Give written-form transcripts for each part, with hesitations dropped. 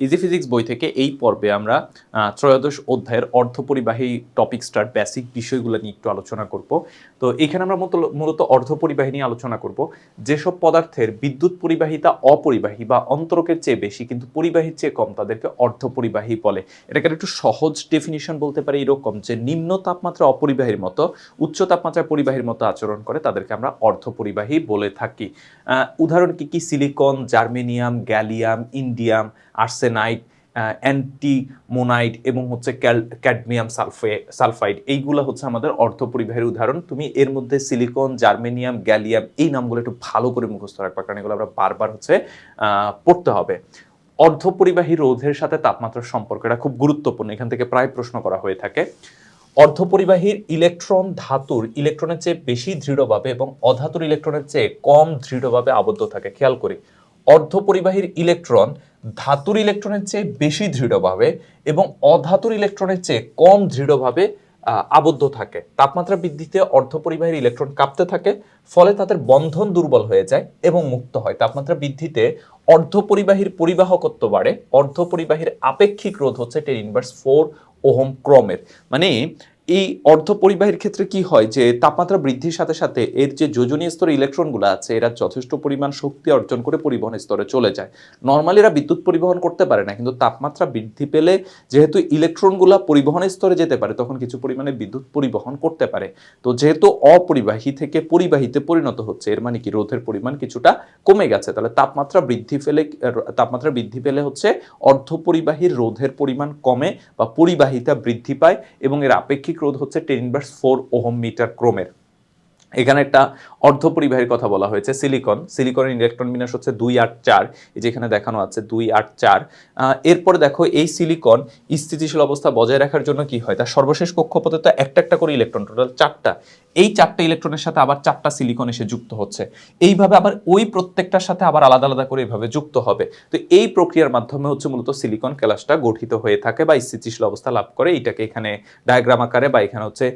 Easy physics বই থেকে এই পর্বে আমরা ত্রয়োদশ অধ্যায়ের অর্ধপরিবাহী টপিকসটার বেসিক বিষয়গুলো নিয়ে একটু আলোচনা করব। তো এখানে আমরা মূলত অর্ধপরিবাহী নিয়ে আলোচনা করব। যেসব পদার্থের বিদ্যুৎ পরিবাহিতা অপরিবাহী বা অন্তরকের চেয়ে বেশি কিন্তু পরিবাহীর চেয়ে কম তাদেরকে অর্ধপরিবাহী বলে। এটাকে একটু সহজ ডেফিনিশন বলতে পারি এরকম যে নিম্ন তাপমাত্রা অপরিবাহীর মতো উচ্চ তাপমাত্রায় পরিবাহীর মতো আচরণ করে তাদেরকে আমরা অর্ধপরিবাহী বলে থাকি। উদাহরণ কি silicon, germanium, gallium, indium, arsenide, antimonide এবং হচ্ছে ক্যাডমিয়াম সালফাইড এইগুলো হচ্ছে আমাদের অর্ধপরিবাহীর উদাহরণ। তুমি এর মধ্যে সিলিকন, জার্মেনিয়াম, গ্যালিয়াম এই নামগুলো একটু ভালো করে মুখস্থ রাখবা, কারণ এগুলো আমরা বারবার হচ্ছে পড়তে হবে। অর্ধপরিবাহী রোধের সাথে তাপমাত্রার সম্পর্ক এটা খুব গুরুত্বপূর্ণ, এখান থেকে প্রায় প্রশ্ন করা হয়ে থাকে। অর্ধপরিবাহীর ইলেকট্রন ধাতুর ইলেকট্রনের চেয়ে বেশি দৃঢ়ভাবে এবং অধাতুর ইলেকট্রনের চেয়ে কম দৃঢ়ভাবে আবদ্ধ থাকে। খেয়াল করি, অর্ধপরিবাহীর ইলেকট্রন ধাতুর ইলেকট্রনের চেয়ে বেশি দৃঢ়ভাবে এবং অধাতুর ইলেকট্রনের চেয়ে কম দৃঢ়ভাবে আবদ্ধ থাকে। তাপমাত্রা বৃদ্ধিতে অর্ধপরিবাহীর ইলেকট্রন কাঁপতে থাকে, ফলে তাদের বন্ধন দুর্বল হয়ে যায় এবং মুক্ত হয়। তাপমাত্রা বৃদ্ধিতে অর্ধপরিবাহীর পরিবাহকত্ব বাড়ে। অর্ধপরিবাহীর আপেক্ষিক রোধ হচ্ছে 10⁻⁴ ওহম ক্রমের। মানে এই অর্ধপরিবাহীর ক্ষেত্রে কি হয় যে তাপমাত্রা বৃদ্ধির সাথে সাথে এর যে যোজনীয় স্তরে ইলেকট্রনগুলো আছে এরা যথেষ্ট পরিমাণ শক্তি অর্জন করে পরিবহন স্তরে চলে যায়। নর্মালি এরা বিদ্যুৎ পরিবহন করতে পারে না, কিন্তু তাপমাত্রা বৃদ্ধি পেলে যেহেতু ইলেকট্রনগুলো পরিবহনের স্তরে যেতে পারে তখন কিছু পরিমাণে বিদ্যুৎ পরিবহন করতে পারে। তো যেহেতু অপরিবাহী থেকে পরিবাহীতে পরিণত হচ্ছে, এর মানে কি রোধের পরিমাণ কিছুটা কমে গেছে। তাহলে তাপমাত্রা বৃদ্ধি পেলে হচ্ছে অর্ধপরিবাহীর রোধের পরিমাণ কমে বা পরিবাহিতা বৃদ্ধি পায় এবং এর আপেক্ষিক রোধ হচ্ছে 10⁻⁴ ওহম মিটার ক্রমের। এখানে একটা অর্ধপরিবাহীর কথা বলা হয়েছে সিলিকনের ইলেকট্রন বিন্যাস হচ্ছে 284, এই যে এখানে দেখানো আছে 284। এরপরে দেখো এই সিলিকন স্থিতিশীল অবস্থা বজায় রাখার জন্য কি হয়, তার সর্বশেষ কক্ষপথে তো একটা একটা করে ইলেকট্রন, টোটাল 4টা। এই 4টা ইলেকট্রনের সাথে আবার 4টা সিলিকন এসে যুক্ত হচ্ছে, এইভাবে আবার ওই প্রত্যেকটার সাথে আবার আলাদা আলাদা করে এইভাবে যুক্ত হবে। তো এই প্রক্রিয়ার মাধ্যমে হচ্ছে মূলত সিলিকন ক্যালাসটা গঠিত হয়ে থাকে বা স্থিতিশীল অবস্থা লাভ করে। এইটাকে এখানে ডায়াগ্রাম আকারে বা এখানে হচ্ছে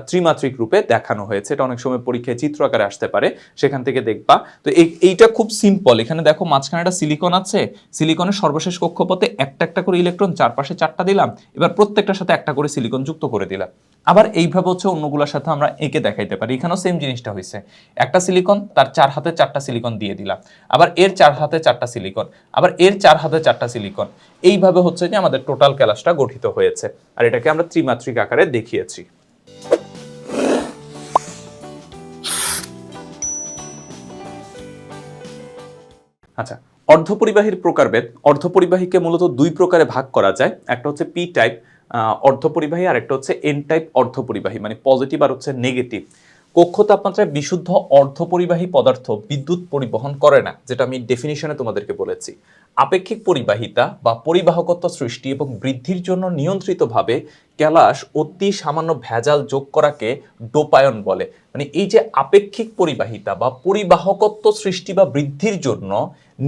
ত্রিমাত্রিক রূপে দেখানো হয়েছে। এটা অনেক সময় পরীক্ষায় চিত্র আকারে আসতে পারে, সেখান থেকে দেখবা। তো এইটা খুব সিম্পল। এখানে দেখো মাঝখানে একটা সিলিকন আছে, সিলিকনের সর্বশেষ কক্ষপথে একটা একটা করে ইলেকট্রন, চারপাশে 4টা দিলাম, এবার প্রত্যেকটার সাথে একটা করে সিলিকন যুক্ত করে দিলাম। আবার এইভাবে হচ্ছে অন্যগুলোর সাথে আমরা এঁকে দেখাইতে পারি। এখানেও সেম জিনিসটা হয়েছে, একটা সিলিকন তার 4 হাতে 4টা সিলিকন দিয়ে দিলাম, আবার এর 4 হাতে 4টা সিলিকন, আবার এর 4 হাতে 4টা সিলিকন। এইভাবে হচ্ছে যে আমাদের টোটাল ক্যালাসটা গঠিত হয়েছে, আর এটাকে আমরা ত্রিমাত্রিক আকারে দেখিয়েছি। আচ্ছা, অর্ধপরিবাহীর প্রকারভেদ। অর্ধপরিবাহীকে মূলত 2 প্রকারে ভাগ করা যায়। একটা হচ্ছে পি টাইপ অর্ধপরিবাহী, আর একটা হচ্ছে এন টাইপ অর্ধপরিবাহী, মানে পজিটিভ আর হচ্ছে নেগেটিভ। কক্ষ তাপমাত্রায় বিশুদ্ধ অর্ধপরিবাহী পদার্থ বিদ্যুৎ পরিবহন করে না, যেটা আমি ডেফিনিশনে তোমাদেরকে বলেছি। আপেক্ষিক পরিবাহিতা বা পরিবাহকত্ব সৃষ্টি এবং বৃদ্ধির জন্য নিয়ন্ত্রিতভাবে ক্যালাস অতি সামান্য ভেজাল যোগ করাকে ডোপায়ন বলে। মানে এই যে আপেক্ষিক পরিবাহিতা বা পরিবাহকত্ব সৃষ্টি বা বৃদ্ধির জন্য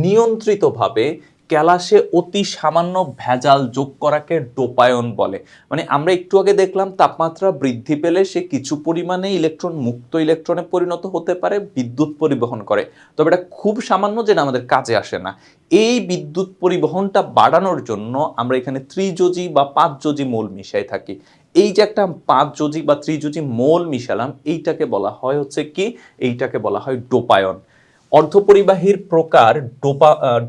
নিয়ন্ত্রিতভাবে ক্যালাসে অতি সামান্য ভেজাল যোগ করাকে ডোপায়ন বলে। মানে আমরা একটু আগে দেখলাম তাপমাত্রা বৃদ্ধি পেলে সে কিছু পরিমাণে ইলেকট্রন মুক্ত ইলেকট্রনে পরিণত হতে পারে, বিদ্যুৎ পরিবহন করে, তবে এটা খুব সামান্য, যেটা আমাদের কাজে আসে না। এই বিদ্যুৎ পরিবহনটা বাড়ানোর জন্য আমরা এখানে ত্রিযোজী বা 5যোজী মৌল মিশাই থাকি। এই যে একটা 5যোজী বা ত্রিযোজী মৌল মিশালাম, এইটাকে বলা হয় হচ্ছে কি, এইটাকে বলা হয় ডোপায়ন। অর্ধপরিবাহীর প্রকার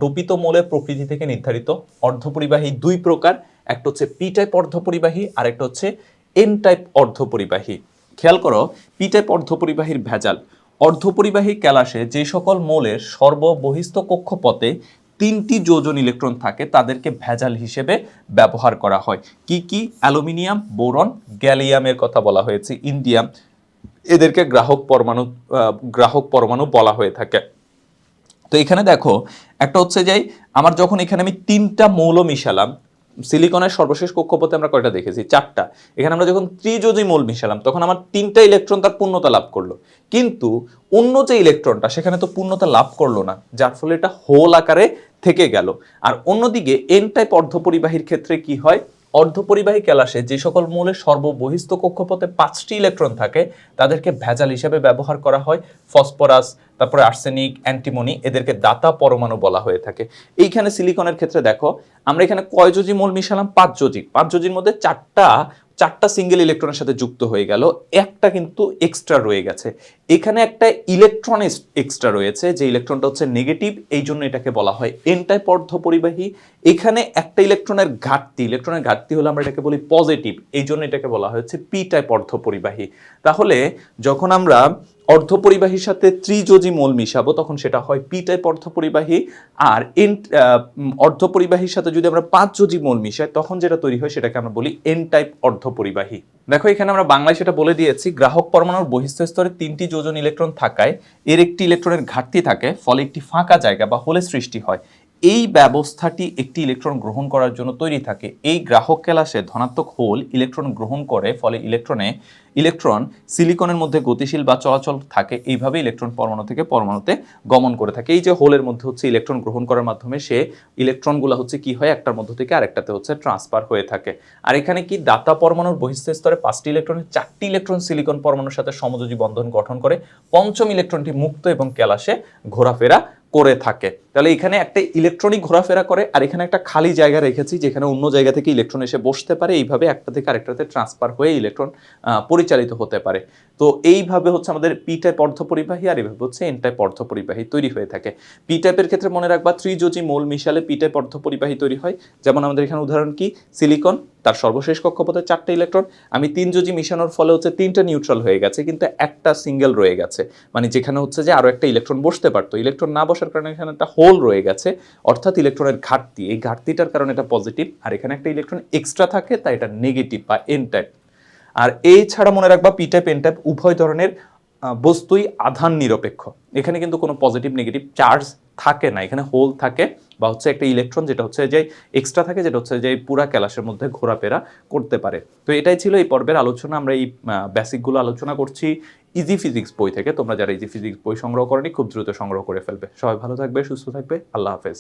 ডোপিত মৌলের প্রকৃতি থেকে নির্ধারিত। অর্ধপরিবাহী 2 প্রকার, একটা হচ্ছে পি টাইপ অর্ধপরিবাহী আর একটা হচ্ছে এন টাইপ অর্ধপরিবাহী। খেয়াল করো, পি টাইপ অর্ধপরিবাহীর ভেজাল। অর্ধপরিবাহী ক্যালাসে যে সকল মৌলের সর্ববহিস্থ কক্ষপথে 3টি যোজন ইলেকট্রন থাকে তাদেরকে ভেজাল হিসেবে ব্যবহার করা হয়। কি কি? অ্যালুমিনিয়াম, বোরন, গ্যালিয়ামের কথা বলা হয়েছে, ইন্ডিয়াম, এদেরকে গ্রাহক পরমাণু বলা হয়ে থাকে। তো এখানে দেখো, একটা হচ্ছে যে আমার যখন এখানে আমি 3টা মৌল মিশালাম, সিলিকনের সর্বশেষ কক্ষপথে আমরা কয়টা দেখেছি? 4টা। এখানে আমরা যখন ত্রিযোজী মৌল মিশালাম তখন আমার 3টা ইলেকট্রন তার পূর্ণতা লাভ করলো, কিন্তু অন্য যে ইলেকট্রনটা সেখানে তো পূর্ণতা লাভ করলো না, যার ফলে এটা হোল আকারে থেকে গেল। আর অন্যদিকে এন টাইপ অর্ধপরিবাহীর ক্ষেত্রে কি হয়, অর্ধপরিবাহী ক্যালাসে যে সকল মৌলের সর্ববহিস্থ কক্ষপথে 5টি ইলেকট্রন থাকে তাদেরকে ভেজাল হিসেবে ব্যবহার করা হয়। ফসফরাস, তারপরে আর্সেনিক, অ্যান্টিমনি, এদেরকে দাতা পরমাণু বলা হয়ে থাকে। এইখানে সিলিকনের ক্ষেত্রে দেখো আমরা এখানে কয় যোজি মোল মিশালাম? 5 যোজি। 5 যোজির মধ্যে চারটা সিঙ্গেল ইলেকট্রনের সাথে যুক্ত হয়ে গেল, একটা কিন্তু এক্সট্রা রয়ে গেছে। এখানে একটা ইলেকট্রন এক্সট্রা রয়েছে, যে ইলেকট্রনটা হচ্ছে নেগেটিভ, এই জন্য এটাকে বলা হয় এন টাইপ অর্ধপরিবাহী। এখানে একটা ইলেকট্রনের ঘাটতি হলে আমরা এটাকে বলি পজিটিভ, এই জন্য এটাকে বলা হচ্ছে পি টাইপ অর্ধপরিবাহী। তাহলে যখন আমরা অর্ধপরিবাহীর সাথে ত্রিযোজি মোল মিশাবো তখন সেটা হয় পি টাইপ অর্ধপরিবাহী। আর অর্ধপরিবাহীর সাথে যদি আমরা 5 যোজি মোল মিশাই তখন যেটা তৈরি হয় সেটাকে আমরা বলি এন টাইপ অর্ধপরিবাহী। দেখো এখানে আমরা বাংলায় সেটা বলে দিয়েছি, গ্রাহক পরমাণুর বহিস্থ স্তরে 3টি যোজন ইলেকট্রন থাকায় এর একটি ইলেকট্রনের ঘাটতি থাকে, ফলে একটি ফাঁকা জায়গা বা হোলের সৃষ্টি হয়। এই ব্যবস্থাটি একটি ইলেকট্রন গ্রহণ করার জন্য তৈরি থাকে। এই গ্রাহক ক্যালাসে ধনাত্মক হোল ইলেকট্রন গ্রহণ করে, ফলে ইলেকট্রন সিলিকনের মধ্যে গতিশীল বা চলাচল থাকে, এইভাবে ইলেকট্রন পরমাণু থেকে পরমাণুতে গমন করে থাকে। এই যে হোলের মধ্যে হচ্ছে ইলেকট্রন গ্রহণ করার মাধ্যমে সে ইলেকট্রনগুলো হচ্ছে কি হয়, একটার মধ্য থেকে আরেকটাতে হচ্ছে ট্রান্সফার হয়ে থাকে। আর এখানে কি দাতা পরমাণুর বহিস্থ স্তরে 5টি ইলেকট্রনের 4টি ইলেকট্রন সিলিকন পরমাণুর সাথে সমযোজী বন্ধন গঠন করে, পঞ্চম ইলেকট্রনটি মুক্ত এবং ক্যালাসে ঘোরাফেরা করে থাকে। তাহলে এখানে একটা ইলেকট্রনিক ঘোরাফেরা করে, আর এখানে একটা খালি জায়গা রেখেছি যেখানে অন্য জায়গা থেকে ইলেকট্রন এসে বসতে পারে, এইভাবে একটা থেকে আরেকটাতে ট্রান্সফার হয়ে ইলেকট্রন পরিচালিত হতে পারে। তো এইভাবে হচ্ছে আমাদের পি টাইপ অর্ধপরিবাহী, আর এইভাবে হচ্ছে এন টাইপ অর্ধপরিবাহী তৈরি হয়ে থাকে। পি টাইপের ক্ষেত্রে মনে রাখবা ত্রিযোজি মোল মিশালে পি টাইপ অর্ধপরিবাহী তৈরি হয়। যেমন আমাদের এখানে উদাহরণ কি, সিলিকন, তার সর্বশেষ কক্ষপথে 4টা ইলেকট্রন, আমি 3 যোজি মিশানোর ফলে হচ্ছে 3টা নিউট্রাল হয়ে গেছে, কিন্তু একটা সিঙ্গেল রয়ে গেছে, মানে যেখানে হচ্ছে যে আরো একটা ইলেকট্রন বসতে পারতো, ইলেকট্রন না বসার কারণে এখানে একটা হোল রয়ে গেছে, অর্থাৎ ইলেকট্রনের ঘাটতি। এই ঘাটতিটার কারণে এটা পজিটিভ, আর এখানে একটা ইলেকট্রন এক্সট্রা থাকে, তাই এটা নেগেটিভ বা এন টাইপ। আর এই ছাড়া মনে রাখবা পি টাইপ এন টাইপ উভয় ধরনের বস্তুই আধান নিরপেক্ষ। এখানে কিন্তু কোনো পজিটিভ নেগেটিভ চার্জ থাকে না, এখানে হোল থাকে বা হচ্ছে একটা ইলেকট্রন যেটা হচ্ছে যে এক্সট্রা থাকে, যেটা হচ্ছে যে পুরা ক্যালাসের মধ্যে ঘোরাফেরা করতে পারে। তো এটাই ছিল এই পর্বের আলোচনা। আমরা এই বেসিকগুলো আলোচনা করছি ইজি ফিজিক্স বই থেকে। তোমরা যারা ইজি ফিজিক্স বই সংগ্রহ করনি খুব দ্রুত সংগ্রহ করে ফেলবে। সবাই ভালো থাকবে, সুস্থ থাকবে, আল্লাহ হাফেজ।